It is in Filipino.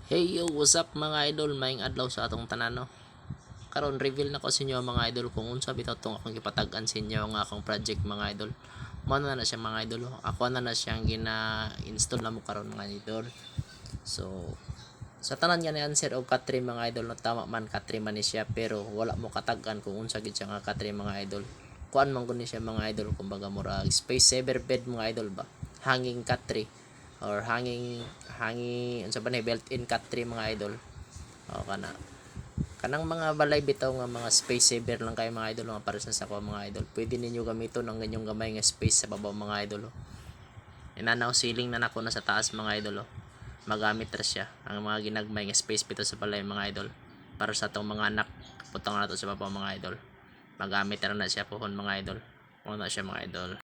Hey yo, what's up mga idol? Maayong adlaw sa atong tanan no. Karon reveal na ko sa inyo mga idol kung unsa bitaw tong akong gipatag-an sa inyo nga akong project mga idol. Mao na siya mga idol. Ako na siyang gina-install na mo karon mga idol. So sa tanan nga ni answer og Katri mga idol no, tama man Katri man ni siya pero wala mo katag-an kung unsa gid siya nga Katri mga idol. Kuan man gud ni siya mga idol, kumbaga mura space saver bed mga idol ba. Hanging Katri or hanging unsa ba ni built-in Katri mga idol. O kanang mga balay bitaw nga mga space saver lang kayo mga idol nga para sa ako mga idol. Pwede ninyo gamiton ang ganyong gamay nga space sa baba mga idol. Inanaw ceiling na nako na sa taas mga idol. Magamit ra siya ang mga ginagmay nga space bitaw sa balay mga idol para sa atong mga anak putang nato sa baba mga idol. Magamit ra na siya pohon mga idol. Mo na siya mga idol.